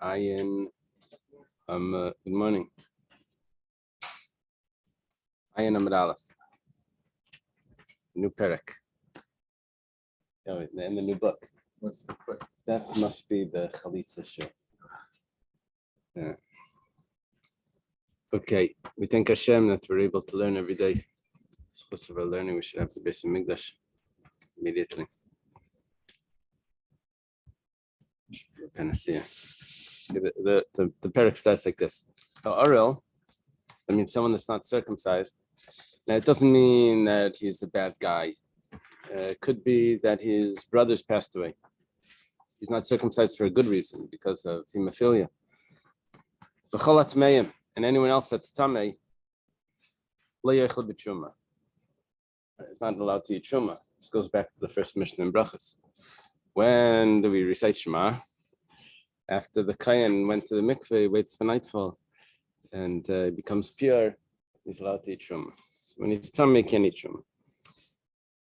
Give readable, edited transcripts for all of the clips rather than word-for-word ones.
Ayin. Good morning. Ayin Amud Aleph. New Perek. Oh, in the new book. What's the quick? That must be the Chalitza show. Yeah. Okay, we thank Hashem that we're able to learn every day. Because of our learning, we should have the Beis Hamikdash immediately. Panacea. The Perek starts like this. Ariel, that means someone that's not circumcised. Now, it doesn't mean that he's a bad guy. It could be that his brothers passed away. He's not circumcised for a good reason, because of hemophilia. And anyone else that's tamei, it's not allowed to eat truma. This goes back to the first Mishnah in Brachas. When do we recite Shema? After the Kayan went to the mikveh, he waits for nightfall, and becomes pure, he's allowed to eat truma. So when he's tamei, he can't eat truma.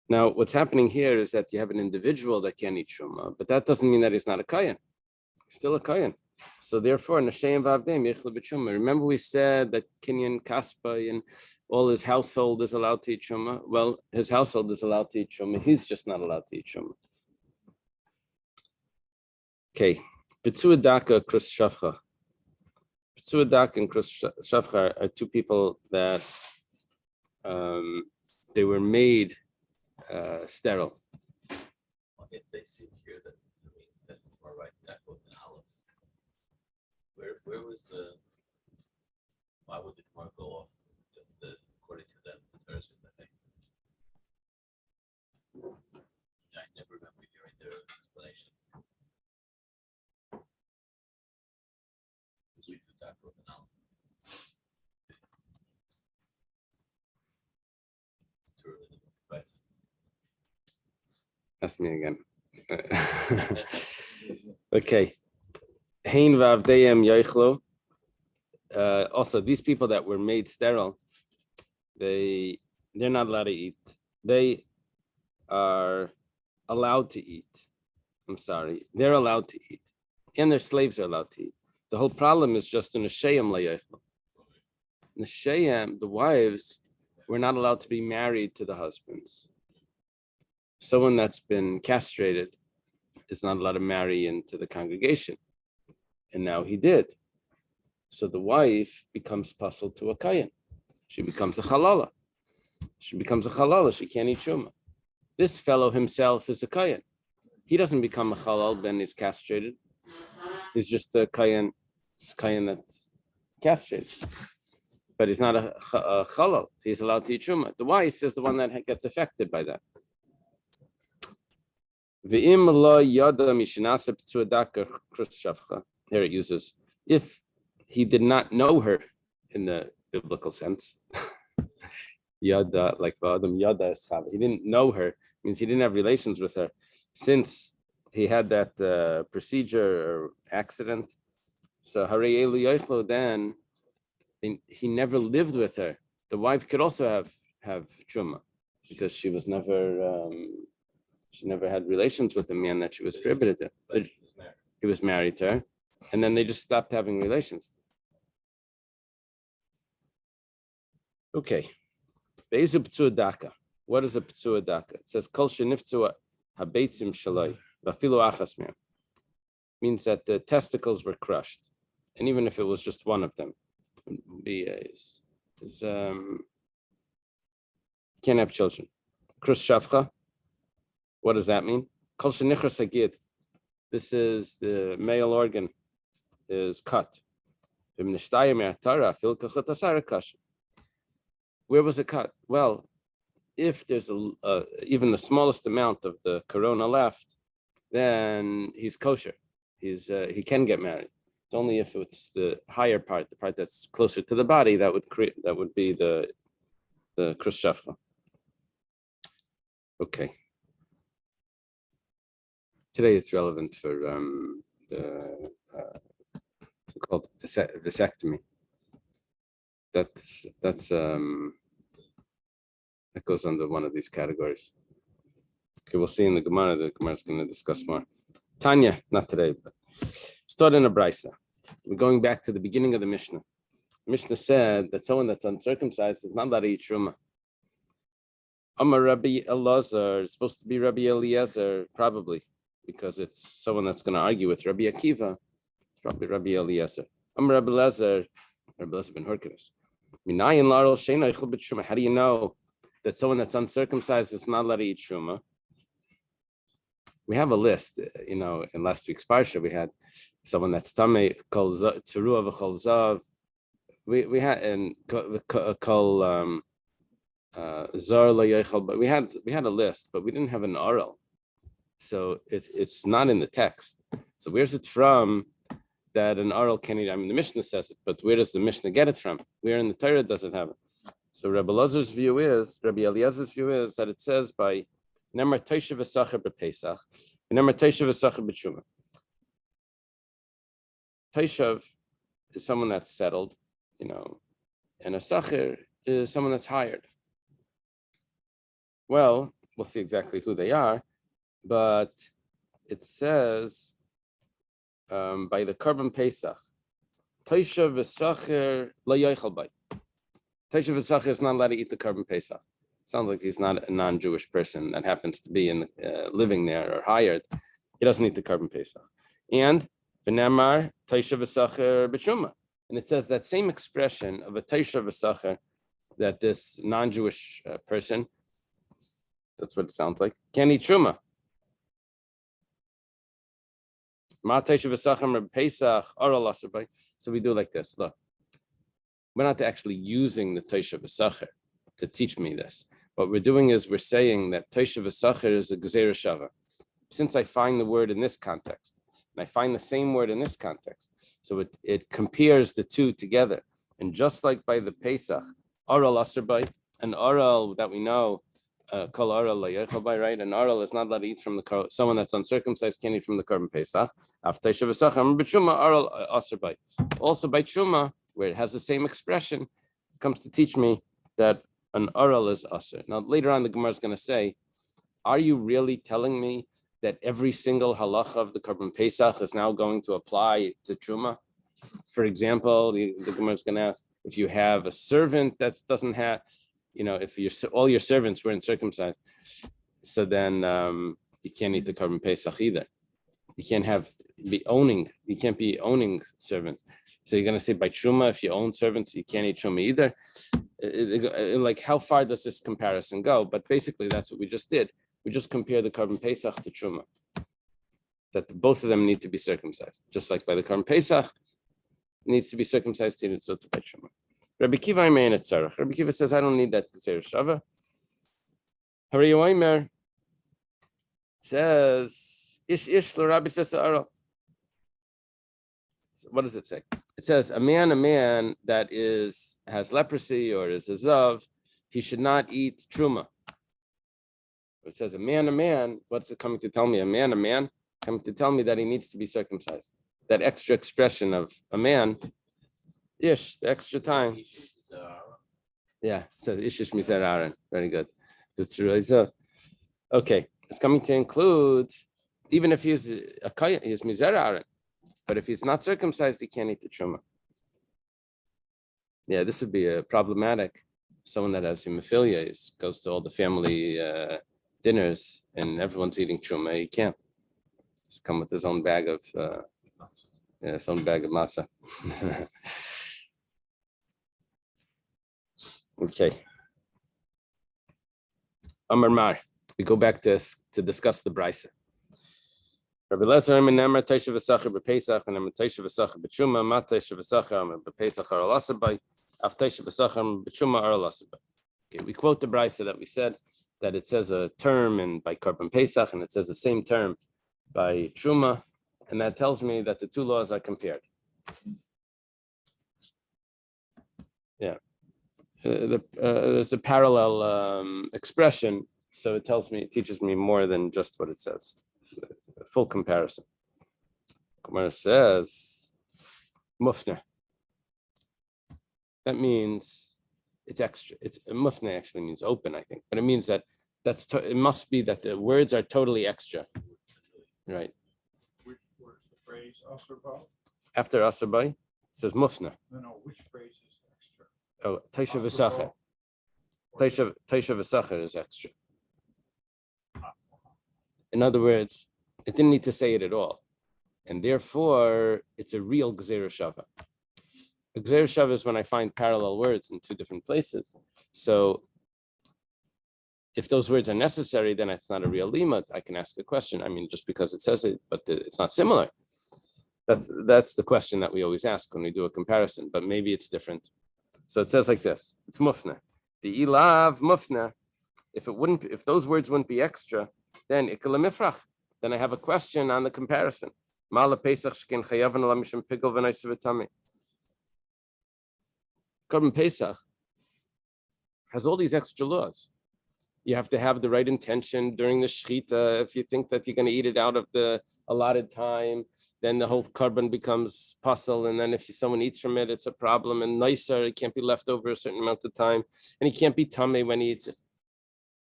Now, what's happening here is that you have an individual that can't eat truma, but that doesn't mean that he's not a Kayan. He's still a Kayan. So therefore, remember we said that Kinyan Kaspa and all his household is allowed to eat truma. Well, his household is allowed to eat truma. He's just not allowed to eat truma. Okay, B'tzua Daka Krus Shavcha. B'tzua Daka and Krus Shavcha are two people that they were made sterile. If they see here that more right that was an olive. Where was the? Why would the Gemara go off? Just according to them, the Thursday, I think. I never remember hearing their explanation. Because we do that with an olive. It's too early to go, right? Ask me again. Okay. Hein v'avdeyem yoichlo. Also, these people that were made sterile, they're not allowed to eat. They are allowed to eat. I'm sorry, they're allowed to eat, and their slaves are allowed to eat. The whole problem is just in Neshayim layoichlo. Neshayim, the wives, were not allowed to be married to the husbands. Someone that's been castrated is not allowed to marry into the congregation. And now he did. So the wife becomes puzzled to a kayan. She becomes a halala. She can't eat truma. This fellow himself is a kayan. He doesn't become a halal when he's castrated. He's just a kayan that's castrated. But he's not a halal. He's allowed to eat truma. The wife is the one that gets affected by that. Here it uses, if he did not know her in the biblical sense, yada, like Adam yada is chava. He didn't know her, means he didn't have relations with her. Since he had that procedure or accident, so harei yoichlo, then he never lived with her. The wife could also have truma, because she was never, she never had relations with a man that she was prohibited to. He was married to her. And then they just stopped having relations. Okay. What is a p'tzua daka? It says kol sheniftzua habeitzim shaloi v'afilu achas mehem. Means that the testicles were crushed, and even if it was just one of them, can't have children. Krus shavcha. What does that mean? Kol shenichar sagid. This is the male organ is cut. Where was it cut? Well, if there's even the smallest amount of the corona left, then he's kosher. He can get married. It's only if it's the higher part, the part that's closer to the body, that would be the krus shavcha. Okay. Today it's relevant for the called vasectomy. That goes under one of these categories. Okay, we'll see in the Gemara. The Gemara is going to discuss more. Tanya, not today, but start in a brisa. We're going back to the beginning of the Mishnah. The Mishnah said that someone that's uncircumcised is not allowed to eat truma. Amar Rabbi Elazar, it's supposed to be Rabbi Eliezer, probably, because it's someone that's going to argue with Rabbi Akiva. It's probably Rabbi Eliezer. Amar Rabbi Elazar ben Horkinas. How do you know that someone that's uncircumcised is not allowed to eat truma? We have a list, in last week's parsha, we had someone that's tamei, kol teruah v'chol zav. We had and kol zar lo yochel, but we had a list, but we didn't have an oral, so it's not in the text. So where's it from that an oral can eat? I mean, the Mishnah says it, but where does the Mishnah get it from? Where in the Torah does it have it? So Rabbi Eliezer view is that it says by Nemar Teishav V'Sacher b'Pesach, and Nemar Teishav V'Sacher b'Truma. Teishav is someone that's settled, and a Sacher is someone that's hired. Well, we'll see exactly who they are, but it says by the Korban Pesach, Teishav V'Sacher lo yochel bay. Teishav V'Sacher is not allowed to eat the Korban Pesach. Sounds like he's not a non-Jewish person that happens to be living there or hired. He doesn't eat the Korban Pesach. And v'nemar Teishav V'Sacher b'Truma. And it says that same expression of a Teishav V'Sacher, that this non-Jewish person, that's what it sounds like, can eat Truma. Ma Teishav V'Sacher b'Pesach oral aser bay. So we do like this. Look, we're not actually using the Teishav V'Sacher to teach me this. What we're doing is we're saying that Teishav V'Sacher is a Gezerah Shava. Since I find the word in this context, and I find the same word in this context, so it compares the two together. And just like by the Pesach, Oral Aser Bay, an Oral that we know, Kol Oral Lo Yochel Bay, right? An Oral is not allowed to eat from someone that's uncircumcised can't eat from the Korban Pesach. After Teishav V'Sacher, b'Truma Oral Aser Bay. Also by Truma, where it has the same expression, it comes to teach me that an oral is aser. Now, later on, the Gemara is going to say, are you really telling me that every single halacha of the Korban Pesach is now going to apply to Truma? For example, the Gemara is going to ask, if you have a servant that doesn't have, if all your servants were uncircumcised, so then you can't eat the Korban Pesach either. You can't be owning servants. So you're going to say by Truma, if you own servants, you can't eat Truma either. Like, how far does this comparison go? But basically, that's what we just did. We just compare the Korban Pesach to Truma. That both of them need to be circumcised. Just like by the Korban Pesach, needs to be circumcised, so to by Truma. Rabbi Kiva Rabbi Kiva says, I don't need that Gezerah Shava. Hari Yoimer says, Ish l'Rabbi says Aro. What does it say? It says a man that has leprosy or is a zav, he should not eat truma. It says a man. What's it coming to tell me? A man coming to tell me that he needs to be circumcised. That extra expression of a man, ish, the extra time. Yeah, it says ishish mizer Aaron. Very good. That's really so. Okay, it's coming to include even if he's mizer Aaron. But if he's not circumcised, he can't eat the truma. Yeah, this would be a problematic. Someone that has hemophilia goes to all the family dinners and everyone's eating truma. He can't. He's come with his own bag of matzah. Okay. Amar Mar. We go back to discuss the brisa. Rabbi Elazar Nemar Teishav V'Sacher b'Pesach and Nemar Teishav V'Sacher b'Truma, Ma Teishav V'Sacher b'Pesach Oral Aser Bay, Af Teishav V'Sacher b'Truma Oral Aser Bay. Okay, we quote the brisa that we said that it says a term by Korban Pesach and it says the same term by Truma, and that tells me that the two laws are compared. Yeah, there's a parallel expression, so it teaches me more than just what it says. A full comparison. Gemara says, mufna. That means it's extra. It's mufna actually means open, I think, but it means that it must be that the words are totally extra, right? phrase Asarba? After Asarbai, it says Mufna. No, which phrase is extra? Oh, Taisha Asarba V'Sacher. Taisha V'Sacher is extra. In other words, it didn't need to say it at all. And therefore, it's a real Gzeira Shava. A Gzeira Shava is when I find parallel words in two different places. So if those words are necessary, then it's not a real limud. I can ask a question. I mean, just because it says it, but it's not similar. That's the question that we always ask when we do a comparison, but maybe it's different. So it says like this, it's mufna. The ilav mufna, if those words wouldn't be extra, then ikalamifrach. Then I have a question on the comparison. Mala Pesach shkin chayavan ala mishum pigel v'naisivitami. Korban Pesach has all these extra laws. You have to have the right intention during the shechita. If you think that you're going to eat it out of the allotted time, then the whole korban becomes puzzle. And then if someone eats from it, it's a problem. And nicer, it can't be left over a certain amount of time. And he can't be tummy when he eats it.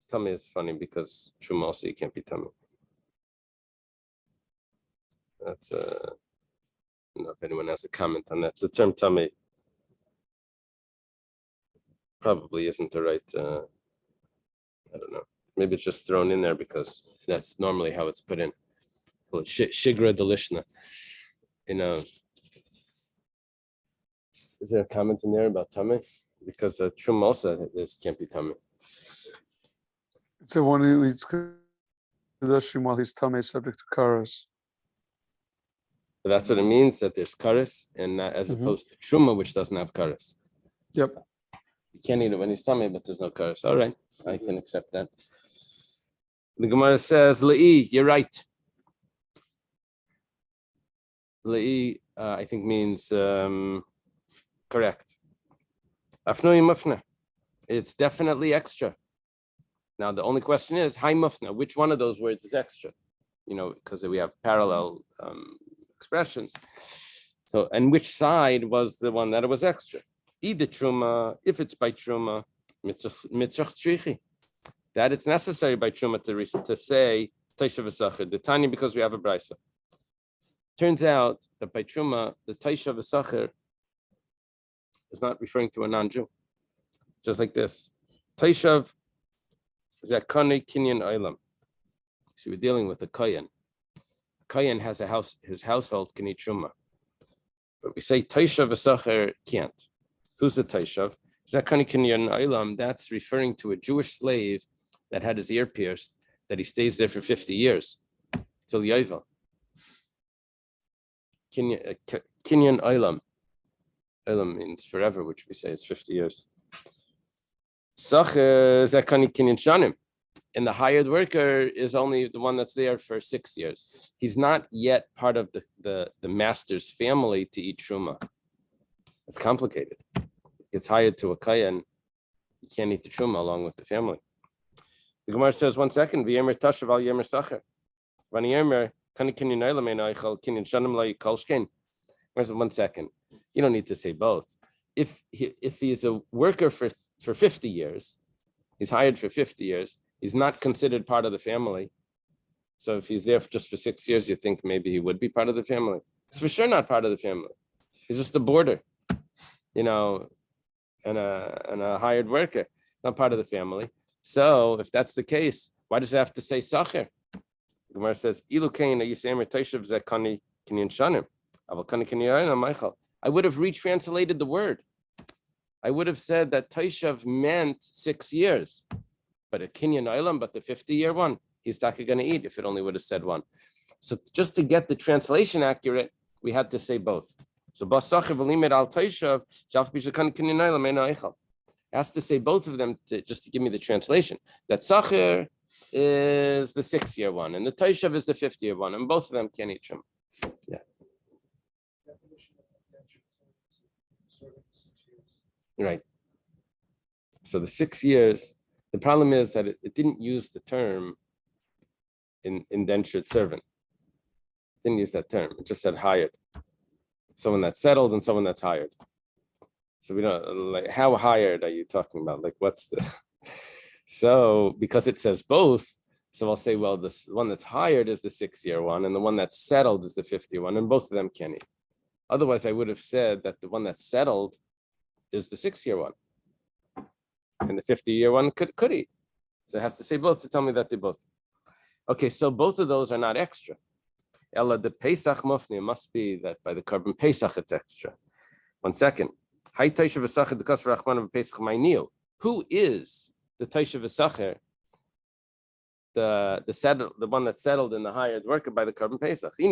Tummy is funny because truma also you can't be tummy. That's I don't know if anyone has a comment on that. The term tummy probably isn't the right. I don't know. Maybe it's just thrown in there because that's normally how it's put in. Well, shigra delishna. Is there a comment in there about tummy? Because trum also can't be tummy. It's the one who eats kedushim while his tummy is subject to karas. But that's what it means, that there's karas, and as opposed to truma, which doesn't have karas. Yep. You can't eat it when he's tummy, but there's no karas. All right, I can accept that. The Gemara says, Le'i, you're right. Le'i, I think means correct. Afnoi mufna. It's definitely extra. Now, the only question is, hi mufna, which one of those words is extra? Because we have parallel expressions. So, and which side was the one that it was extra? Either truma, if it's by truma, mitzvah strichi. That it's necessary by truma to say taisha v'sacher, the tanya, because we have a brisa. Turns out that by truma, the taisha v'sacher is not referring to a non-Jew. It's just like this. Taishav zakani kinyan olam. So we're dealing with a kohen. Kohen has a house, his household can eat truma. But we say taishav v'sacher can't. Who's the taishav? Zakani kinyan olam, that's referring to a Jewish slave that had his ear pierced, that he stays there for 50 years, till Yovel. Kinyan olam. Olam means forever, which we say is 50 years. Sacher zakani kinyan shanim. And the hired worker is only the one that's there for 6 years. He's not yet part of the master's family to eat truma. It's complicated. It's hired to a kohen. You can't eat the truma along with the family. The Gemara says, 1 second, V'yemer tashav al yemer sacher. V'ani yemer, kani kinyan olam ein oichel, kinyan shanim lo yikol shkein. Where's 1 second? You don't need to say both. If he is a worker for 50 years, he's hired for 50 years, he's not considered part of the family. So if he's there just for 6 years, you think maybe he would be part of the family. He's for sure not part of the family. He's just a boarder, and a hired worker, not part of the family. So if that's the case, why does it have to say sacher? Gemara says, Ilu kain yisemer taishav zakani kinyan shanim. I would have retranslated the word. I would have said that taishav meant 6 years. But a kinyan olam, but the 50-year one, he's not going to eat if it only would have said one. So just to get the translation accurate, we had to say both. So basacher v'limed al taishav shaf b'shakan kinyan olam ein oichel. Has to say both of them just to give me the translation. That sacher is the 6-year one, and the taishav is the 50-year one, and both of them can't eat shum. Yeah. Right. So the 6 years. The problem is that it didn't use the term indentured servant. It didn't use that term. It just said hired. Someone that's settled and someone that's hired. So we don't, like, how hired are you talking about? Like, what's the... So because it says both, So I'll say, well, this one that's hired is the 6-year one, and the one that's settled is the 50 one, and both of them can eat. Otherwise, I would have said that the one that's settled is the 6-year one, and the 50-year one could eat. So it has to say both to tell me that they both. Okay, so both of those are not extra. Ella the Pesach Mufni must be that by the carbon Pesach it's extra. 1 second. Who is the Taisha V'Sacher? The one that's settled in the hired worker by the carbon Pesach. If you're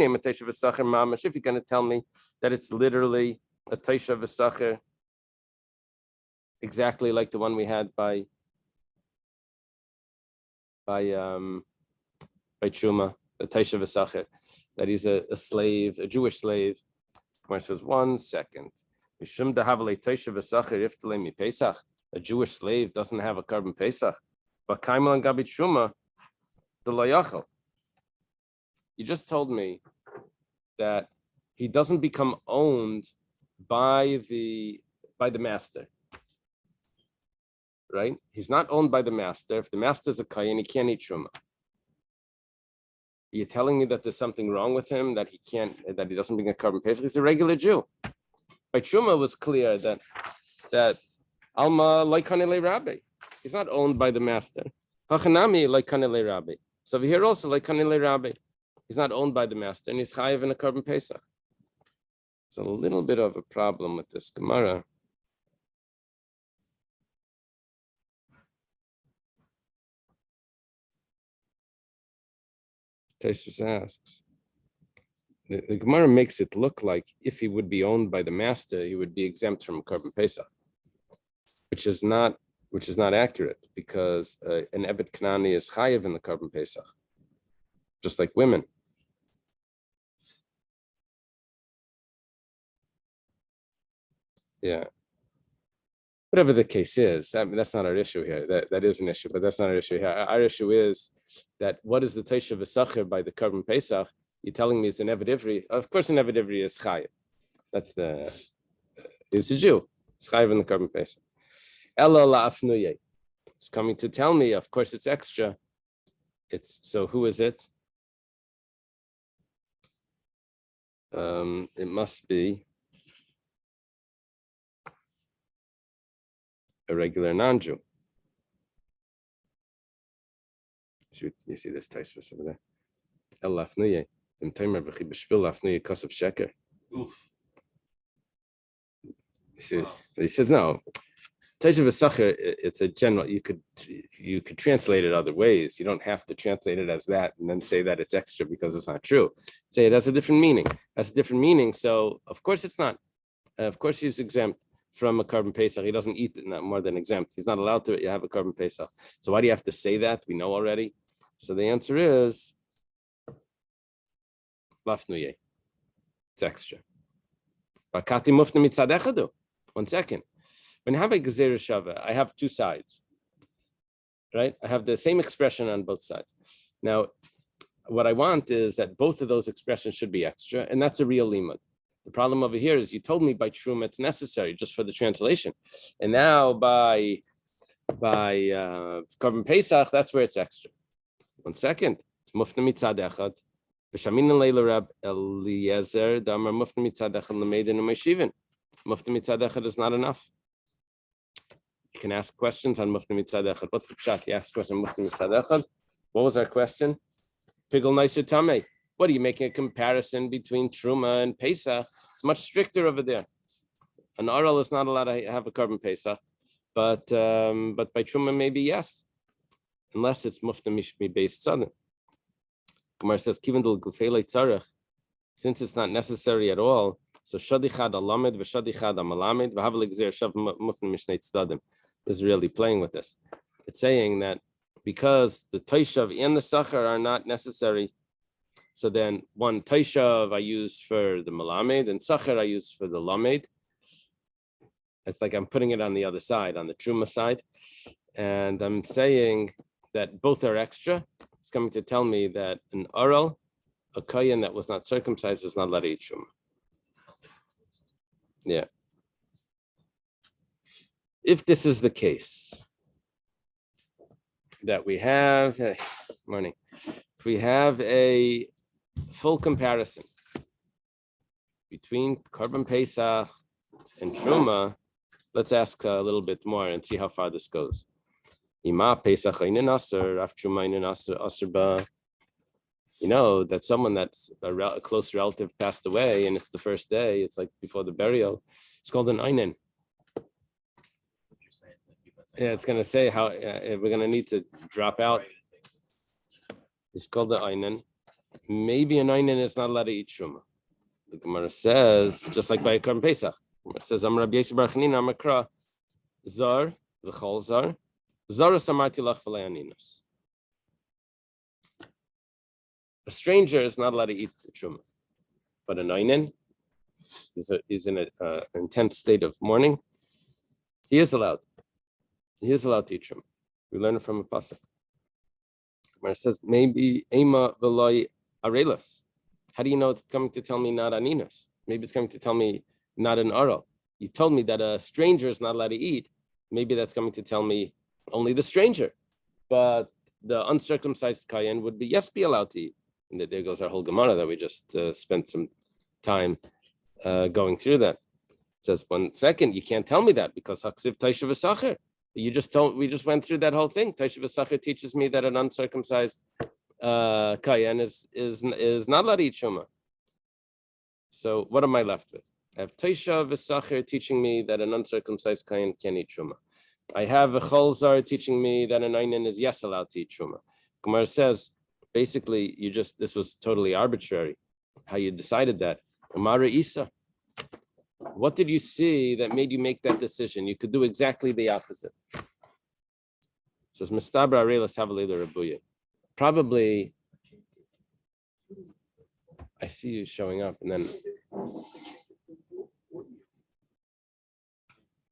going to tell me that it's literally a Taisha V'Sacher, exactly like the one we had by Truma, the Taisha V'Sacher, that he's a slave, a Jewish slave. Where it says 1 second. A Jewish slave doesn't have a carbon Pesach. But Kaimal and Gabi Truma, the Layachal. You just told me that he doesn't become owned by the master. Right? He's not owned by the master. If the master's a Kayan, he can't eat Truma. You're telling me that there's something wrong with him, that he doesn't bring a carbon Pesach. He's a regular Jew. By Truma, it was clear that Alma like Kanele Rabbi. He's not owned by the master. Hachanami like Kanele Rabbi. So over here also like Kanele Rabbi. He's not owned by the master, and he's chayiv in a carbon Pesach. There's a little bit of a problem with this Gemara. Taisus asks. The Gemara makes it look like if he would be owned by the master, he would be exempt from carbon Pesach, which is not accurate, because an Ebed Kanani is chayiv in the carbon Pesach, just like women. Yeah. Whatever the case is, I mean, that's not our issue here. That is an issue, but that's not our issue here. Our issue is that what is the Taisha V'Sacher by the carbon Pesach? You're telling me it's an Eved Ivri. Of course, an Eved Ivri is chayiv. It's a Jew. It's chayiv in the carbon Pesach. Ella la'afnuye. It's coming to tell me, of course, it's extra. So who is it? It must be a regular non-Jew. You see this Taisvus over there? El lafnuye. Oof. He says no. Taisha V'Sacher, it's a general. You could translate it other ways. You don't have to translate it as that and then say that it's extra because it's not true. Say it has a different meaning. So of course it's not. Of course he's exempt from a carbon Pesach. He doesn't eat not more than exempt. He's not allowed to have a carbon Pesach. So why do you have to say that? We know already. So the answer is lafnuye. It's extra. Bakati mufna mitzadechadu. 1 second. When I have a Gezerah Shava, I have two sides, right? I have the same expression on both sides. Now, what I want is that both of those expressions should be extra, and that's a real limud. The problem over here is you told me by Truma it's necessary just for the translation, and now by Korban Pesach, that's where it's extra. 1 second. It's mufna mitzad echad. V'shamin leila Rab Eliezer damar mufna mitzad echad l'meidin u'meishivin. Mufna mitzad echad is not enough. You can ask questions on Mufti Mitzad Echad. What's the pshat? You ask question on Mufti Mitzad Echad. What was our question? Pigel Naisha Tameh. What are you making a comparison between Truma and Pesach? It's much stricter over there. An oral is not allowed to have a carbon Pesach, but by Truma maybe yes, unless it's Mufti Mishmi based Southern. Gemara says Kivendul Gufeilei Tzarech. Since it's not necessary at all, so Shadichad Alamed v'Shadichad Amalamed v'Havlik Zer Shav Mufti Mishnei Tzadim. Is really playing with this. It's saying that because the Taishav and the Sachar are not necessary, so then one Taishav I use for the Malamed and Sachar I use for the Lamed. It's like I'm putting it on the other side, on the Truma side, and I'm saying that both are extra. It's coming to tell me that an Aral, a Kayan that was not circumcised, is not allowed to eat Truma. Yeah. If this is the case, that we have, morning, if we have a full comparison between Korban Pesach and Truma, let's ask a little bit more and see how far this goes. Ima Pesach Einin Aser, Af Truma Einin Aser Ba. You know that someone that's a close relative passed away, and it's the first day. It's like before the burial. It's called an Einin. Yeah, it's gonna say how we're gonna need to drop out. It's called the Einin. Maybe an Einin is not allowed to eat Truma. The Gemara says, just like by Korban Pesach. It says, "Am Rabbi Yosef bar Chanina Amakra Zar v'chol Zar Zara Samarti Lach V'lei Aninos." A stranger is not allowed to eat the truma, but an einin is in an intense state of mourning. He is allowed. He is allowed to eat truma. We learn it from a pasuk where it says, "Maybe ema v'loi arelas." How do you know it's coming to tell me not aninas? Maybe it's coming to tell me not an aral. You told me that a stranger is not allowed to eat. Maybe that's coming to tell me only the stranger, but the uncircumcised kayan would be allowed to eat. And there goes our whole Gemara that we just spent some time going through that. It says, 1 second, you can't tell me that because Haksiv Taisha V'Sacher. We just went through that whole thing. Taisha V'Sacher teaches me that an uncircumcised kayan is not allowed to eat Shuma. So what am I left with? I have Taisha V'Sacher teaching me that an uncircumcised kayan can eat Shuma. I have a Cholzar teaching me that an Einin is allowed to eat Shuma. Gemara says, basically, this was totally arbitrary, how you decided that. Amara Isa, what did you see that made you make that decision? You could do exactly the opposite. It says, Mistabra Arelas Havalila Rabuya. Probably, I see you showing up, and then.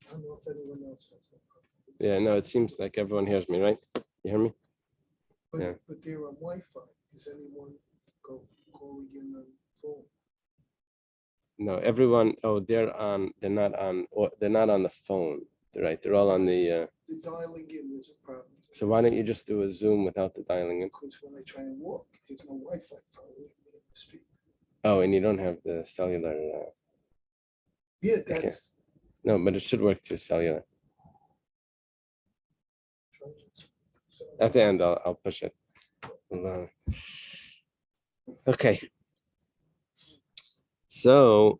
I don't know if anyone else has that. Yeah, no, it seems like everyone hears me, right? You hear me? But, Yeah. but they're on Wi-Fi. Is anyone calling in on phone? No, everyone. Oh, they're not on the phone. They're right. They're all on the. The dialing in is a problem. So why don't you just do a Zoom without the dialing in? Because when I try and walk, there's no Wi-Fi following me in the street. Oh, and you don't have the cellular. Yeah, that's. No, but it should work through cellular. At the end, I'll push it. Okay. So,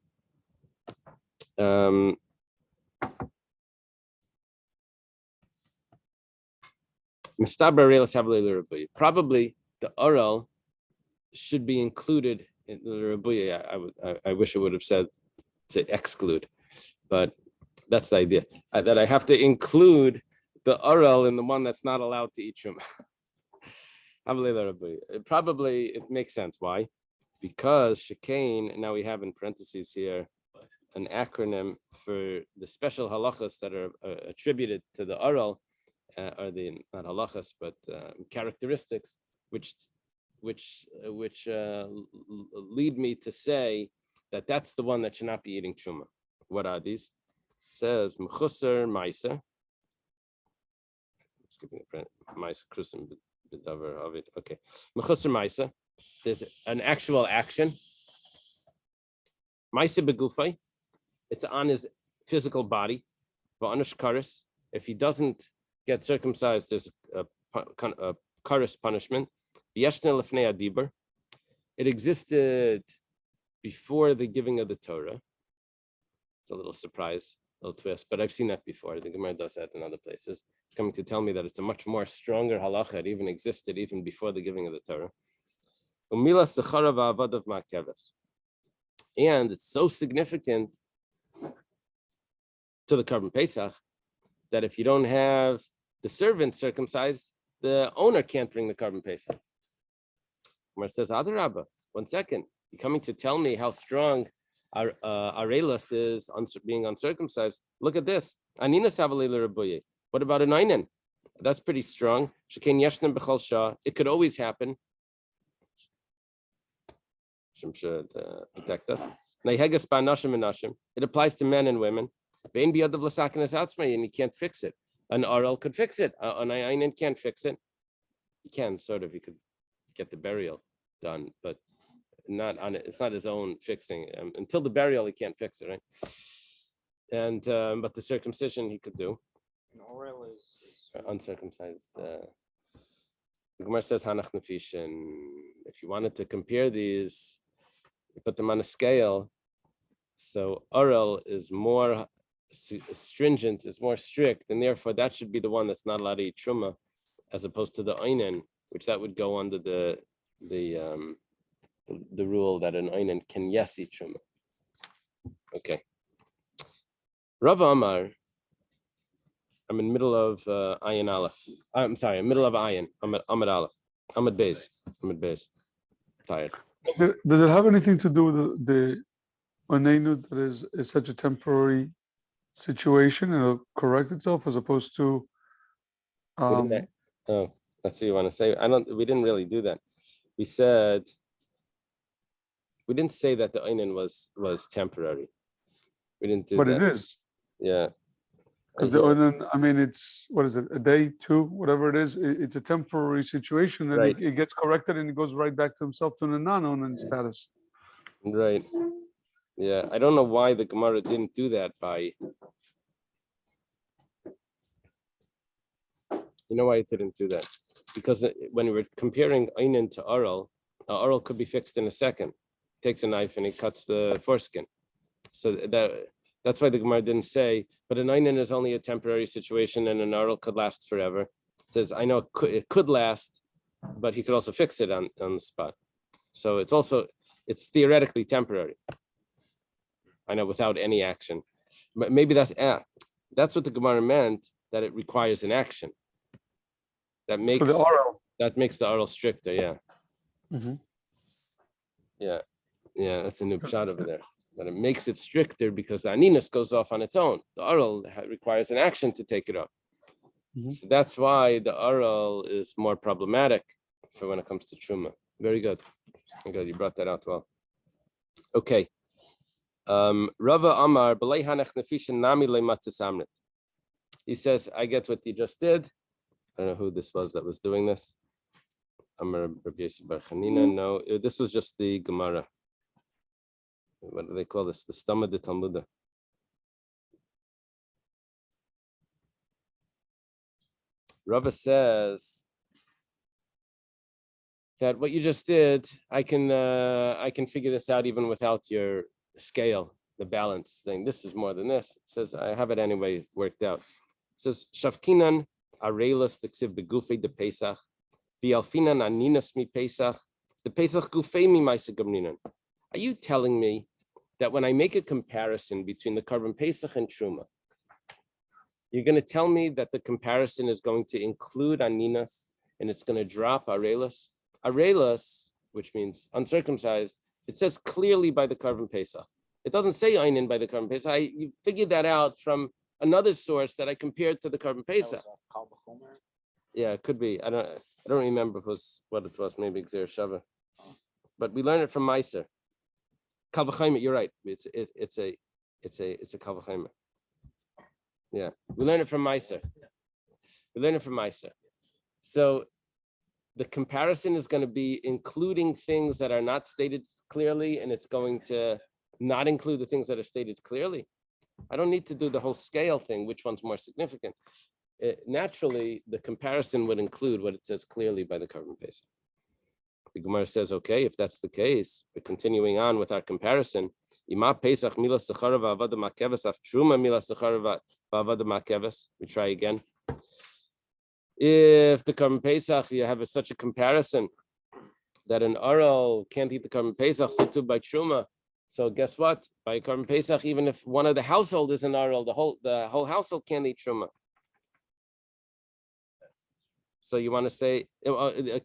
probably the oral should be included in the Rabuya. I wish it would have said to exclude, but that's the idea. That I have to include the oral in the one that's not allowed to eat Truma. Probably it makes sense. Why? Because Shekain, now we have in parentheses here an acronym for the special halachas that are attributed to the oral, or the not halachas but characteristics, which lead me to say that that's the one that should not be eating Truma. What are these? It says mechusar ma'isa. Skipping the print. Ma'isa krusim b'davar of it. Okay, mechusar ma'isa. There's an actual action. Ma'isa begufay. It's on his physical body. Va'anush karis. If he doesn't get circumcised, there's a karis punishment. V'yeshna lefnei adibur. It existed before the giving of the Torah. It's a little surprise, a little twist, but I've seen that before. The Gemara does that in other places. It's coming to tell me that it's a much more stronger halacha. It even existed even before the giving of the Torah. And it's so significant to the Korban Pesach that if you don't have the servant circumcised, the owner can't bring the Korban Pesach. Gemara says, Adarabba, 1 second. You're coming to tell me how strong Arelas is being uncircumcised. Look at this. What about an Einin? That's pretty strong. It could always happen. Should protect us. It applies to men and women. And you can't fix it. An Aral could fix it. An Einin can't fix it. he can sort of, he could get the burial done, but not on it. It's not his own fixing. Until the burial, he can't fix it, right? And but the circumcision he could do. An oral is Uncircumcised. The Gemara says Hanach Nefish, and if you wanted to compare these, you put them on a scale. So oral is more stringent, it's more strict, and therefore that should be the one that's not allowed to eat truma, as opposed to the einin, which that would go under the rule that an einin can yes eat truma. Okay. Rav Amar, I'm in the middle of Ayin Aleph. I'm sorry, middle of Ayin. I'm at Aleph. I'm at Beis. Tired. Does it have anything to do with the onenu that is such a temporary situation and it'll correct itself as opposed to Oh, that's what you want to say. We didn't really do that. We didn't say that the einin was temporary. We didn't do but that. it is. Yeah. Because the oinen, I mean, it's, what is it, a day, two, whatever it is, it's a temporary situation, and Right. it gets corrected and it goes right back to himself to the non-oinen status. Right. Yeah. I don't know why the Gemara didn't do that by. You know why it didn't do that? Because when we were comparing einin to oral could be fixed in a second. Takes a knife and it cuts the foreskin. So that's why the Gemara didn't say, but an einin is only a temporary situation and an oral could last forever. It says, I know it could last, but he could also fix it on the spot. So it's theoretically temporary. I know, without any action. But maybe that's what the Gemara meant, that it requires an action. That makes For the oral. That makes the oral stricter, yeah. Mhm. Yeah, that's a new shot over there. That it makes it stricter because the aninus goes off on its own. The oral requires an action to take it off. Mhm. So that's why the oral is more problematic for when it comes to truma. Very good. Good, you brought that out well. Okay. Rava Amar b'lei hanach nefishin nami le'matzis amrit. He says, I get what you just did. I don't know who this was that was doing this. Amar Rabbi Yosef Bar Chanina. No, this was just the Gemara. What do they call this? The Stama de Talmuda. Rava says that what you just did, I can figure this out even without your scale, the balance thing. This is more than this. It says I have it anyway worked out. It says Shavkinan arelas tiksiv begufe de Pesach, v'alfinan aninas mi Pesach, the Pesach gufei mi ma'aseh gamninan. Are you telling me that when I make a comparison between the Karban Pesach and Truma, you're going to tell me that the comparison is going to include aninas and it's going to drop arelas? Arelas, which means uncircumcised, it says clearly by the Karban Pesach. It doesn't say einin by the Karban Pesach. You figured that out from another source that I compared to the Karban Pesach. Yeah, it could be. I don't remember what it was. Maybe Gzer Shava, but we learned it from Meiser. Kal v'chaymer, you're right. It's a kal v'chaymer. Yeah, we learned it from Meiser. So the comparison is going to be including things that are not stated clearly, and it's going to not include the things that are stated clearly. I don't need to do the whole scale thing. Which one's more significant? Naturally, the comparison would include what it says clearly by the Karban Pesach. The Gemara says, okay, if that's the case, we're continuing on with our comparison. Ima Pesach mila sechara v'avada makeves af truma mila sechara v'avada makeves. We try again. If the Karban Pesach, you have such a comparison that an oral can't eat the Karban Pesach, so too by truma. So guess what? By Karban Pesach, even if one of the household is an oral, the whole household can't eat truma. So you want to say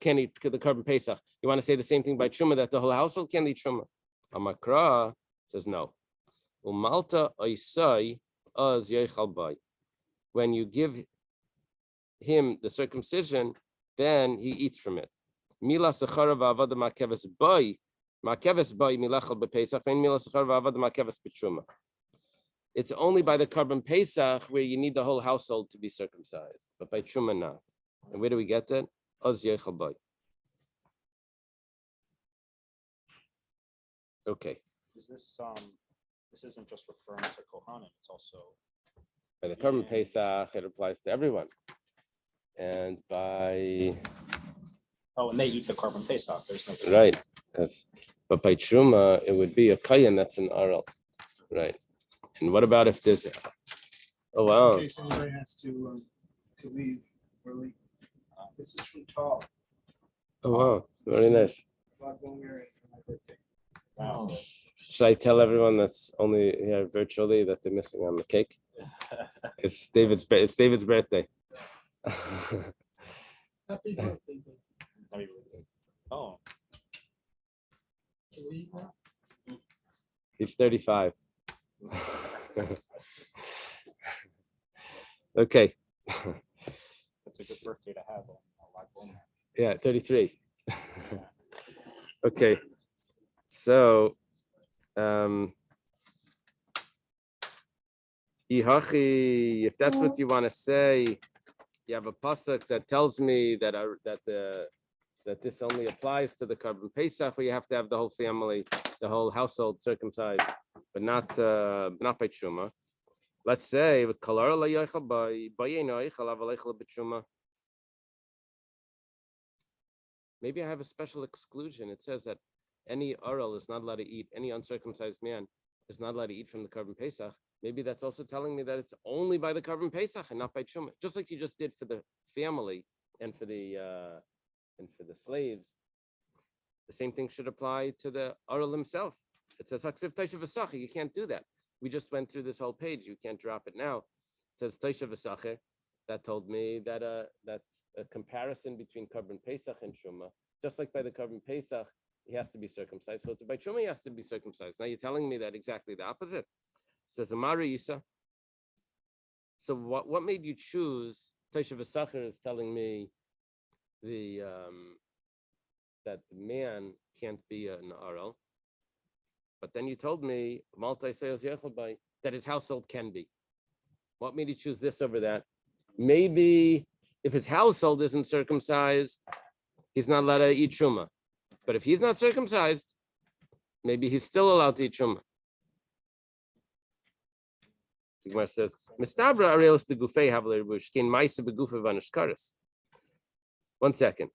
can't eat the Karban Pesach? You want to say the same thing by truma, that the whole household can't eat truma? Amakra says no. Umalta oisai az yechal bay. When you give him the circumcision, then he eats from it. Mila sechara v'avada makeves bay. Makeves bay milachal b'Pesach and mila sechara v'avada makeves b'truma. It's only by the Karban Pesach where you need the whole household to be circumcised, but by truma not. And where do we get that? oz yechal bay. Okay. Is this this isn't just referring to Kohanim, it's also By the Korban Yeah. Pesach, it applies to everyone. And by and they eat the carbon Pesach. There's no right, but by Truma, it would be a Kayan that's an Aral. Right. And what about if there's oh wow. In case anybody has to leave early. This is from Tal, Oh wow, very nice. Blackbone Mary for my birthday. Wow. Should I tell everyone that's only here virtually that they're missing on the cake? It's David's birthday. Happy birthday, Dave. Oh, Can we eat now? He's 35. Okay. that's a good birthday to have on Blackbone. Yeah, 33. Okay. So if that's what you want to say, you have a pasuk that tells me that that this only applies to the Korban Pesach, where you have to have the whole family, the whole household circumcised, but not by Truma. Let's say maybe I have a special exclusion. It says that any Aral is not allowed to eat, any uncircumcised man is not allowed to eat from the Korban Pesach. Maybe that's also telling me that it's only by the Korban Pesach and not by Truma, just like you just did for the family and for the slaves. The same thing should apply to the Aral himself. It says Haksiv Taisha V'Sacher. You can't do that. We just went through this whole page. You can't drop it now. It says Taisha V'Sacher. That told me that a comparison between Korban Pesach and Truma, just like by the Korban Pesach, he has to be circumcised. So by Truma, he has to be circumcised. Now you're telling me that exactly the opposite. It says Amari Isa. So what made you choose? Taisha V'Sacher is telling me that the man can't be an Aral. But then you told me that his household can be. What made you choose this over that? Maybe if his household isn't circumcised, he's not allowed to eat Truma. But if he's not circumcised, maybe he's still allowed to eat Truma. The Gemara says, "Mistabra arelis de gufei havler bushkin ma'isa begufa vanishkaris." 1 second.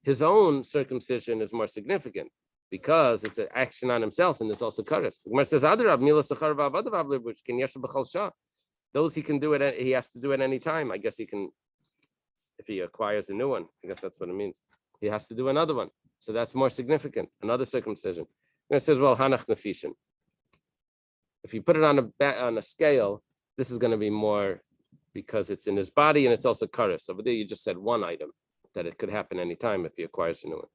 His own circumcision is more significant because it's an action on himself, and there's also karis. The Gemara says, "Adrab mila sachar v'avadav havler bushkin yesha b'chol shah." Those he can do it. He has to do it any time. I guess he can, if he acquires a new one. I guess that's what it means. He has to do another one. So that's more significant. Another circumcision. And it says, well, hanach nefishin. If you put it on a scale, this is going to be more because it's in his body and it's also karis. Over there, you just said one item that it could happen anytime if he acquires a new one.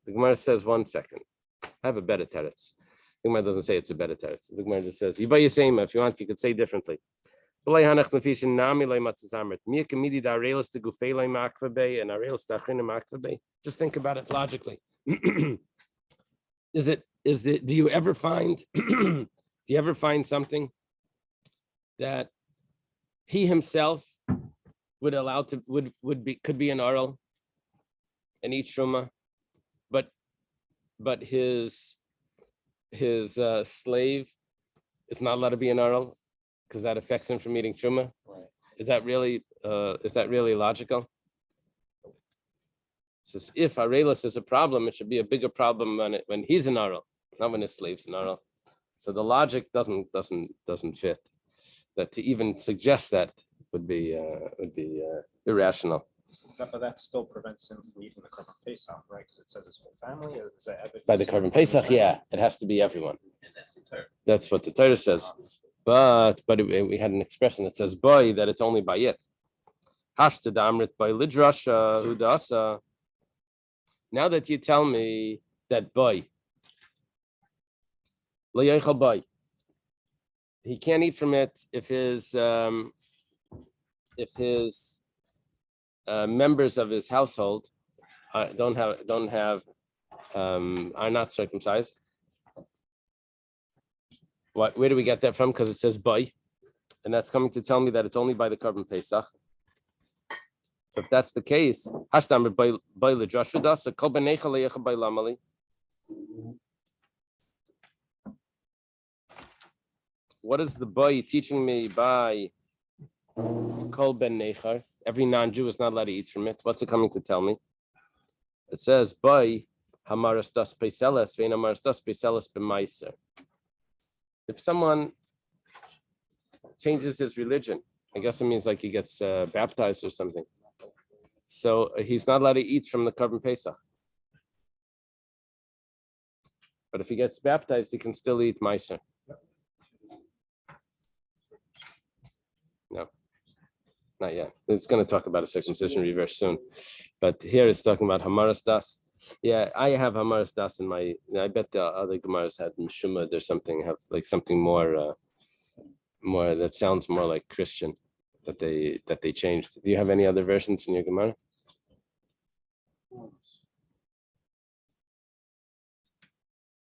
The Gemara says, 1 second. I have a better teretz. The Gemara doesn't say it's a better teretz. The Gemara just says, if you want, you could say differently. Just think about it logically. Do you ever find something that he himself would allow to could be an Aral and eat Truma, but his slave is not allowed to be an Aral because that affects him from eating Truma? Right. Is that really logical? So if Arelis is a problem, it should be a bigger problem when he's an Aral, not when his slave's an Aral. So the logic doesn't fit. That to even suggest that would be irrational. But that still prevents him from eating the Korban Pesach, right? Because it says his whole family. Or is that evidence? By the Korban Pesach, yeah, it has to be everyone. And that's the Torah. That's what the Torah says. But we had an expression that says boy, that it's only by it. Hashta damrit by lidrasha udasa. Now that you tell me that boy, boy, he can't eat from it if his members of his household are not circumcised. Where do we get that from? Because it says boy, and that's coming to tell me that it's only by the Korban Pesach. So if that's the case, what is the boy teaching me by Kol Ben Nechar? Every non-Jew is not allowed to eat from it. What's it coming to tell me? It says by Hamaras Das Peiseles, Vein Hamaras Das Peiseles B'Maiser. If someone changes his religion, I guess it means like he gets baptized or something. So he's not allowed to eat from the Korban Pesach. But if he gets baptized, he can still eat Meiser. No, not yet. It's going to talk about a circumcision reverse soon. But here it's talking about Hamaras Das. Yeah, I have Hamaras Das in my, I bet the other Gemaras had Mishumad or something, have like something more, more that sounds more like Christian that they changed. Do you have any other versions in your Gemara?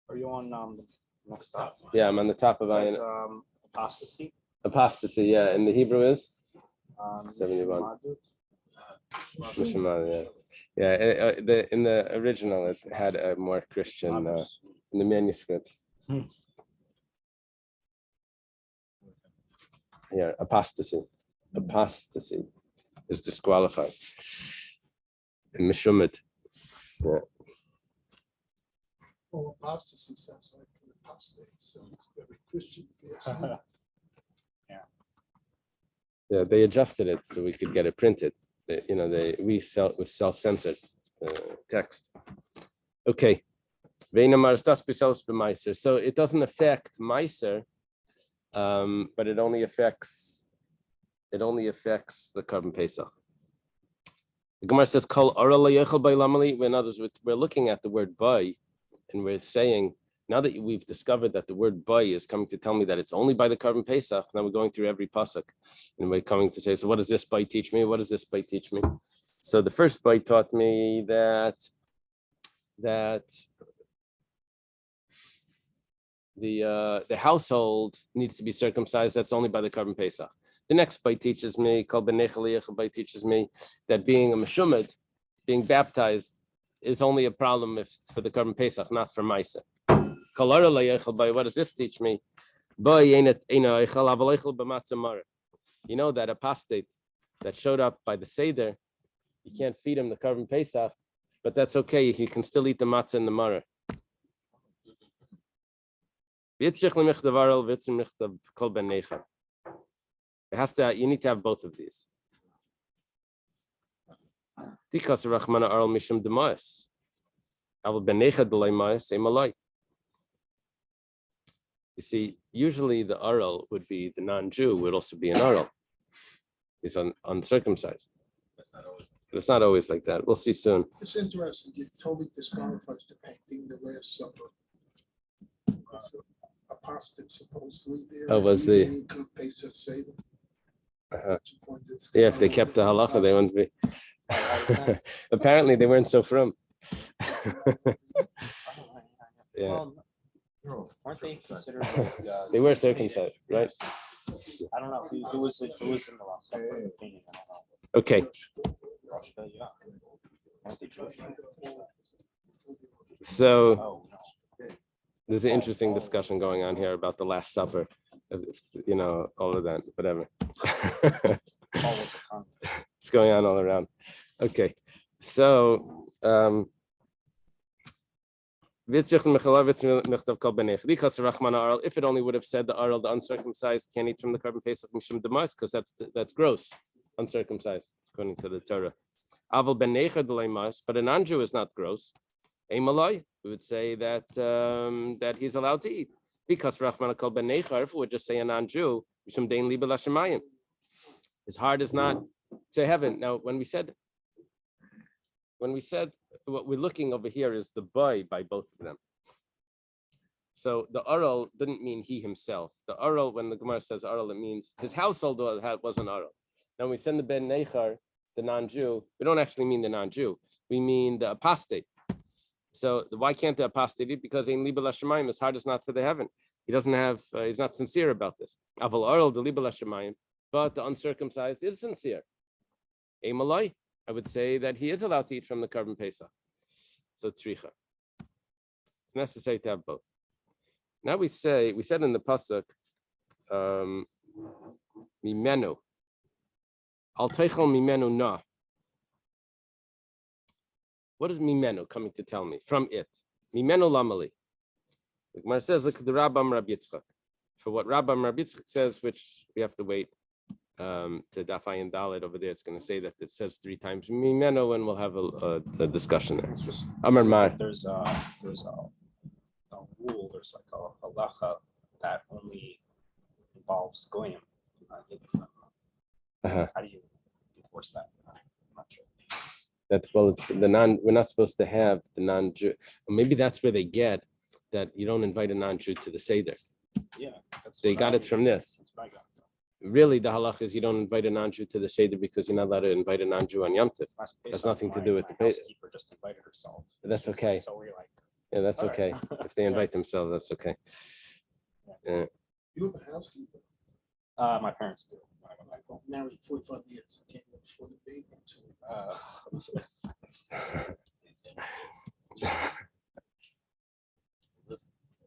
Are you on the next top? Yeah, I'm on the top of It says, Ayin. apostasy. Apostasy, yeah. And the Hebrew is 71. Mishmadu. Mishumad, yeah. Yeah, in the original, it had a more Christian, in the manuscript. Yeah, apostasy. Apostasy is disqualified. And Mishumad. Yeah. Well, apostasy sounds like an apostate, so it's very Christian. If you ask me. Yeah, they adjusted it so we could get it printed. We self-censored text. Okay. So it doesn't affect Meiser, but it only affects the Korban Pesach. The Gemara says, "Kol ara lo yochel by lamali." In other words, we're looking at the word "by," and we're saying, now that we've discovered that the word "by" is coming to tell me that it's only by the Korban Pesach, now we're going through every pasuk, and we're coming to say, so what does this "by" teach me? What does this "by" teach me? So the first "by" taught me that the household needs to be circumcised. That's only by the Korban Pesach. The next "by" teaches me, Kol Ben Nechal by teaches me that being a Meshumad, being baptized, is only a problem if it's for the Korban Pesach, not for Meiser. What does this teach me? You know that apostate that showed up by the Seder, you can't feed him the Korban Pesach, but that's okay. He can still eat the matzah in the Maror. You need to have both of these. You see, usually the aral would be the non-Jew, would also be an aral. He's uncircumcised. But it's not always like that. We'll see soon. It's interesting. You totally disqualifies the painting the Last Supper. Because the apostate supposedly there. Oh, was the- eating good Pesach Seder. Yeah, if they kept the halacha, they wouldn't be. Apparently, they weren't so from. Yeah, Weren't they considered like, they were circumcised, right? I don't know who was in the last painting. I don't know. Okay, Yeah. Weren't they Jewish? so Oh, no. there's an interesting discussion going on here about the Last Supper. All of that, whatever. Paul was a convert. It's going on all around. Okay, so if it only would have said the aral, the uncircumcised can't eat from the Korban Pesach mishum demas, because that's gross, uncircumcised according to the Torah. Aval ben necher deleimas, but a non-Jew is not gross. Emalai, we would say that that he's allowed to eat because Rachmana kol ben necher. If we would just say a non-Jew, mishum dein liba l'shamayim, his heart is not to heaven. Now, when we said what we're looking over here is the by both of them. So the aral didn't mean he himself. The aral, when the Gemara says aral, it means his household was an aral. Now when we send the ben nechar, the non-Jew, we don't actually mean the non-Jew. We mean the apostate. So why can't the apostate eat? Because in liba l'shamayim, his heart is not to the heaven. He doesn't have. He's not sincere about this. Aval aral the liba l'shamayim, but the uncircumcised is sincere. Emalai. I would say that he is allowed to eat from the carbon Pesach. So tzricha. It's necessary to have both. Now we said in the pasuk, mimenu, al teichel mimenu na. What is mimenu coming to tell me? From it. Mimenu lamali. The Gemara says, look at the Rabbam Rabbi Yitzchak. For what Rabbam Rabbi Yitzchak says, which we have to wait to Daf Ayin Dalet over there, it's going to say that it says 3 times mimenu, and we'll have a discussion there. It's just Amar Mar. there's a rule, there's like a halacha that only involves goyim. Uh-huh. How do you enforce that? I'm not sure. It's we're not supposed to have the non-Jew. Maybe that's where they get that you don't invite a non-Jew to the Seder. Yeah, They got it from this. That's what I got. Really, the halach is you don't invite a non-Jew to the Seder because you're not allowed to invite a non-Jew on Yom Tov. Last Has Pesach, nothing to my- do with my the Pesach. housekeeper just invited herself. That's okay. So we're like, Yeah, that's all right. okay. If they invite themselves, that's okay. You have a housekeeper, My parents do. When I go back home. married 45 years, can't look for the baby.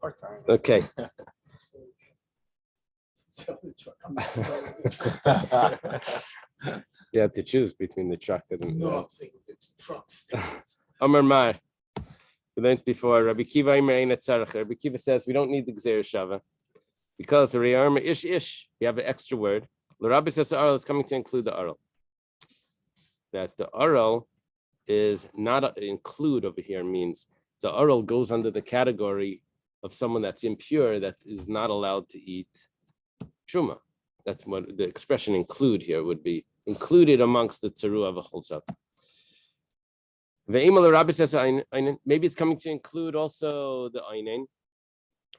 Part-time. Okay. Sell the truck. I'm not selling the truck. You have to choose between the truck and Nothing, it's trucks. Amar Mar. We learned before, Rabbi Kiva Rabbi Kiva says we don't need the Gzeir Shava because the Re'arma ish. We have an extra word. The Rabbi says the Aral is coming to include the Aral. That the Aral is not include over here means the Aral goes under the category of someone that's impure that is not allowed to eat Truma. That's what the expression include here would be, included amongst the Tzeru of a Cholzav. The Rabbi says, maybe it's coming to include also the Einin.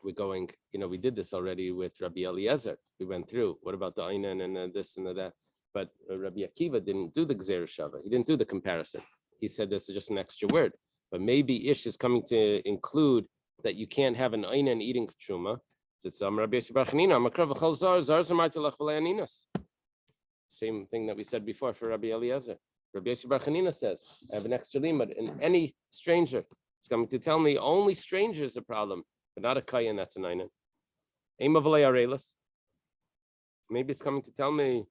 We're going, we did this already with Rabbi Eliezer. We went through, what about the Einin and this and that? But Rabbi Akiva didn't do the Gzeir Shava. He didn't do the comparison. He said this is just an extra word. But maybe Ish is coming to include that you can't have an Einin eating Truma. Same thing that we said before for Rabbi Eliezer. Rabbi Yossi Bar Chanina says, I have an extra limud, and any stranger is coming to tell me only stranger is a problem, but not a kayan that's an einan. Maybe it's coming to tell me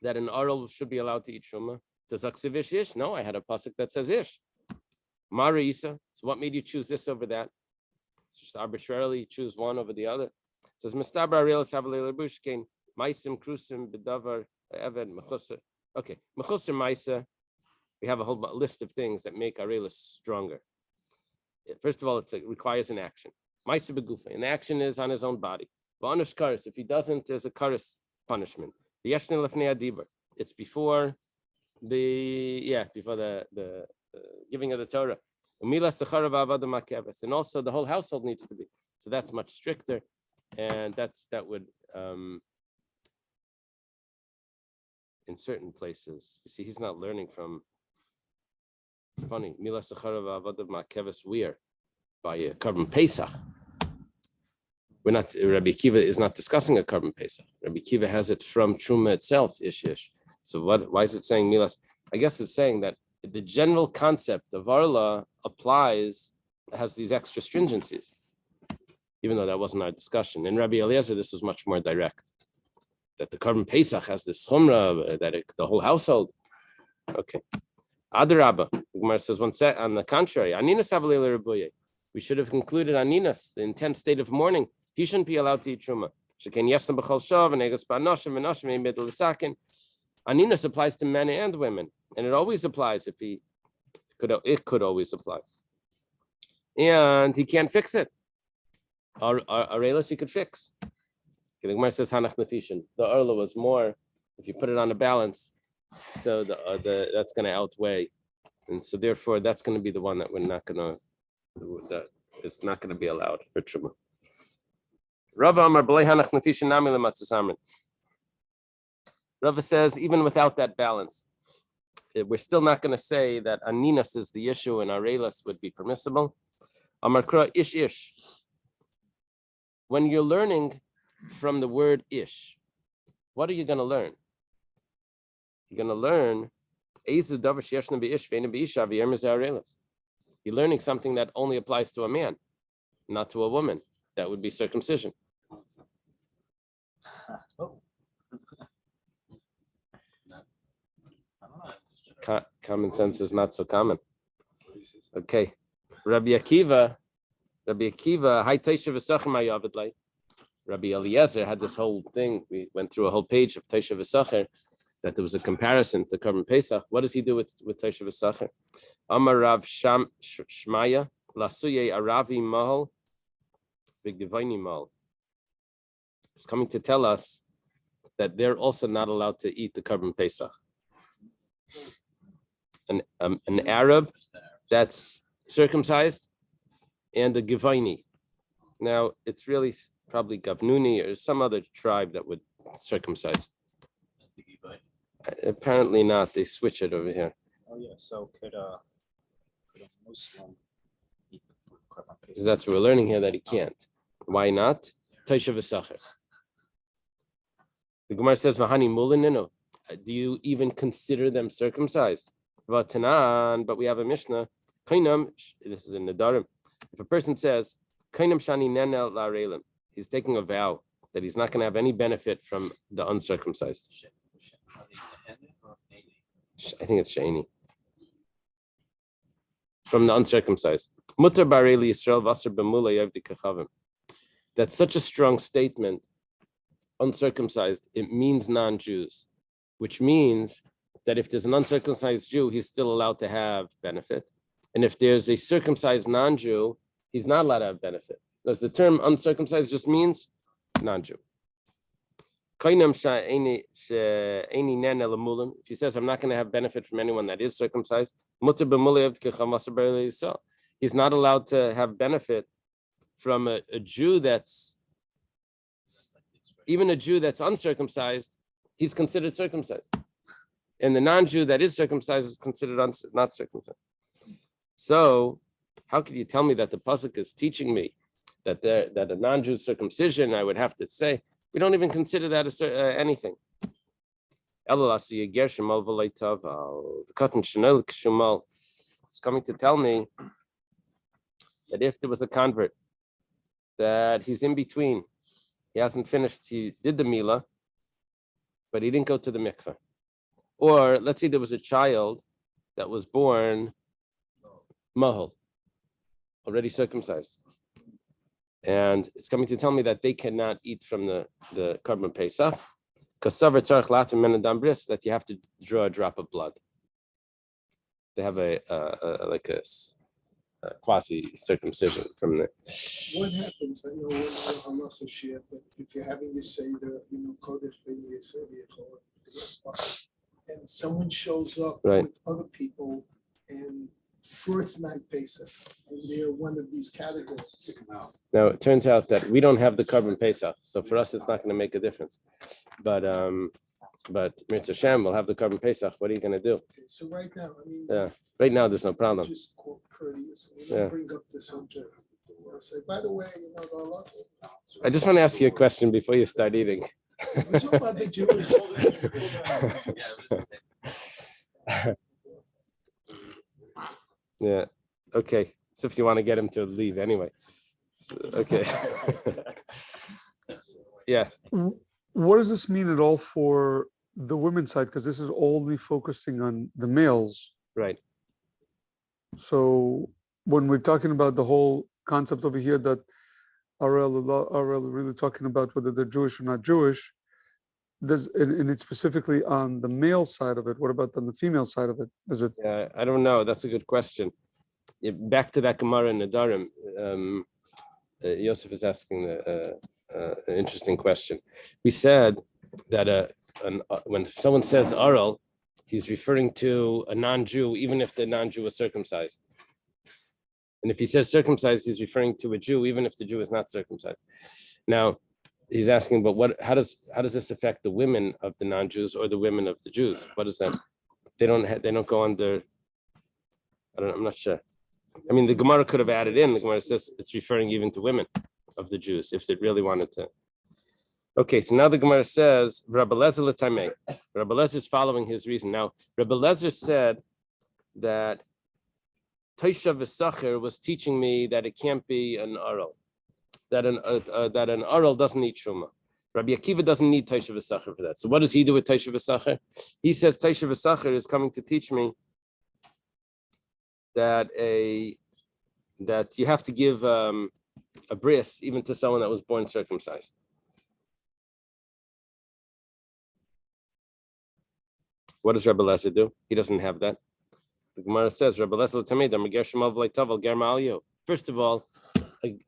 that an aral should be allowed to eat truma. It says aksivish ish. No, I had a pasuk that says ish. Mara Isa. So what made you choose this over that? It's just arbitrarily choose one over the other. It says Mistabra Arelis Havalei Bushkin, Maisim Krusim Bedavar Eved Mechusar. Okay, Mechusar Maisa. We have a whole list of things that make Arelis stronger. First of all, it requires an action. Maisa Begufa. And the action is on his own body. V'anush karis. If he doesn't, there's a karis punishment. The Yeshne Lefnei Adibar. It's before the giving of the Torah. And also the whole household needs to be. So that's much stricter. And that would in certain places, you see, he's not learning from. It's funny. We're by carbon Pesach. We're not. Rabbi Kiva is not discussing a carbon Pesach. Rabbi Kiva has it from Truma itself. Ish. So why is it saying milas? I guess it's saying that the general concept of Arla has these extra stringencies, even though that wasn't our discussion. In Rabbi Eliezer, this was much more direct. That the carbon Pesach has this chumrah, the whole household. Okay. Adarabba, the Gemara says one set. On the contrary, Aninas Havalei Rebuye. We should have concluded Aninas, the intense state of mourning. He shouldn't be allowed to eat truma. Sheken Yesna B'chol Shav and Egos Ba'Noshim and Noshim Middle Sakin. Aninas applies to men and women, and it always applies if it could always apply. And he can't fix it. Arelis he could fix. The Gemara says Hanach Nefishin. The Arla was more, if you put it on a balance, so that's going to outweigh, and so therefore that's going to be the one that is not going to be allowed for truma. Rava Amar B'lei Hanach Nefishin Nami L'Matzas Amrin. Rava says even without that balance, we're still not going to say that Aninas is the issue and Arelis would be permissible. Amar Kra Ish. When you're learning from the word ish, what are you going to learn? You're going to learn You're learning something that only applies to a man, not to a woman. That would be circumcision. Oh. Common sense is not so common. Okay. Rabbi Akiva, Rabbi Eliezer had this whole thing. We went through a whole page of Tosha V'Sacher, that there was a comparison to Korban Pesach. What does he do with Tosha V'Sacher? Amar Rav Shmaya, Lasuye Aravi Mahal, Vigdivaini Mahal. It's coming to tell us that they're also not allowed to eat the Korban Pesach. An Arab that's circumcised and a Givaini. Now, it's really probably Gavnuni or some other tribe that would circumcise. Apparently not. They switch it over here. Oh yeah. So could a Muslim eat the Korban Pesach? Because that's what we're learning here, that he can't. Why not? Tosha V'Sacher. The Gemara says, "V'hani mulininu." Do you even consider them circumcised? V'tanan, but we have a Mishnah. Kainam, this is in Nedarim. If a person says, "Kainam shani nenel la'arelim," he's taking a vow that he's not going to have any benefit from the uncircumcised. I think it's Shani. From the uncircumcised. Mutar bareli Yisrael vasar b'mula yavdi kachavim. That's such a strong statement. Uncircumcised, it means non-Jews, which means that if there's an uncircumcised Jew, he's still allowed to have benefit. And if there's a circumcised non-Jew, he's not allowed to have benefit. Because the term uncircumcised just means non-Jew. If he says, I'm not going to have benefit from anyone that is circumcised, he's not allowed to have benefit from a Jew that's, even a Jew that's uncircumcised, he's considered circumcised. And the non-Jew that is circumcised is considered not circumcised. So how could you tell me that the pasuk is teaching me that a non-Jew circumcision, I would have to say, we don't even consider that anything. It's coming to tell me that if there was a convert, that he's in between, he hasn't finished, he did the Mila, but he didn't go to the mikveh. Or let's say there was a child that was born mahal, already circumcised. And it's coming to tell me that they cannot eat from the Korban Pesach, because that you have to draw a drop of blood. They have a quasi circumcision from there. What happens? I know we're not so sure, but if you're having your Seder, Kodesh Ben Yisrael, and someone shows up Right. with other people and first night Pesach, and they're one of these categories. Now it turns out that we don't have the Korban Pesach, so for us it's not going to make a difference. But Mirza Hashem will have the Korban Pesach. What are you going to do? Okay, so right now, Yeah, right now there's no problem. just courteous, Yeah. bring up the subject. Say, by the way, the law. I just want to ask you a question before you start eating. It's all about the Jewish. Yeah. Okay. So if you want to get him to leave anyway. So, okay. Yeah. What does this mean at all for the women's side? Because this is only focusing on the males. Right. So when we're talking about the whole concept over here that RL really talking about whether they're Jewish or not Jewish, and it's specifically on the male side of it. What about on the female side of it? Is it? Yeah, I don't know. That's a good question. Back to that Gemara in Nedarim, Yosef is asking an interesting question. We said that when someone says Aral, he's referring to a non-Jew, even if the non-Jew is circumcised. And if he says circumcised, he's referring to a Jew, even if the Jew is not circumcised. Now, he's asking, but how does this affect the women of the non-Jews or the women of the Jews? What is that? They don't go under. I'm not sure. I mean, the Gemara could have added in. The Gemara says it's referring even to women of the Jews if they really wanted to. Okay, so now the Gemara says, Rabbi Lezer l'tamei. Rabbi Lezer is following his reason. Now, Rabbi Lezer said that Taisha v'sacher was teaching me that it can't be an aral, that an aral doesn't need truma. Rabbi Akiva doesn't need Taisha v'sacher for that. So what does he do with Taisha v'sacher? He says Taisha v'sacher is coming to teach me that you have to give a bris even to someone that was born circumcised. What does Rabbi Lezer do? He doesn't have that. The Gemara says, Rabbi Lezer l'tamei meger shemav v'leitav ger ma'aliyo. First of all,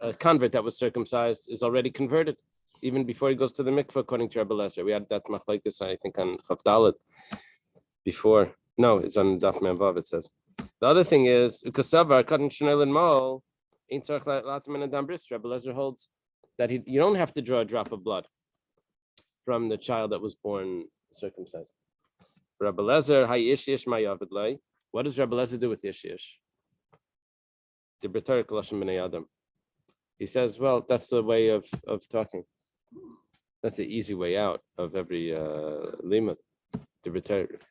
a convert that was circumcised is already converted, even before he goes to the mikveh, according to Rabbi Lezer. We had that machlekes, I think, on Chavdalet before. No, it's on Daf Memvav, it says. The other thing is, Ukasavar, Katan Shnei L'Mo, Ein Tzarech L'Atzman Adam Bris. Rabbi Lezer holds that you don't have to draw a drop of blood from the child that was born circumcised. Rabbi Lezer, Hay Ish Ish Mayavid Lay. What does Rabbi Lezer do with Ish Ish? The B'Torah Kolashim B'nei Adam. He says, well, that's the way of talking. That's the easy way out of every limud.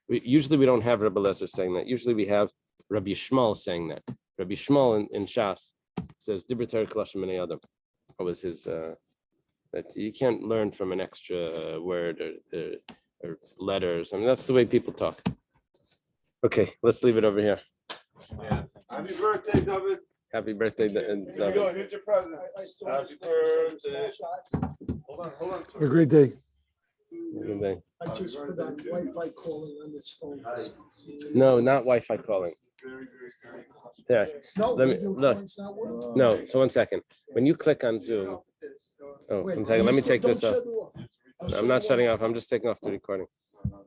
Usually we don't have Rabbi Lezer saying that. Usually we have Rabbi Shmuel saying that. Rabbi Shmuel in Shas says, Dibra Torah Kolashim B'nei Adam. What was his, that you can't learn from an extra word or letters. I mean, that's the way people talk. Okay, let's leave it over here. Yeah. Happy birthday, David. Happy birthday, Here you go. Here's your present. Happy birthday. Hold on. Have a great day. Good day. I just put on Wi-Fi calling on this phone. No, not Wi-Fi calling. There. No, Let me video look. calling's not working. No, so 1 second. When you click on Zoom, oh, Wait, 1 second. Let me take don't this off. shut it off. I'll I'm not shut it shutting off. off. I'm just taking off the recording.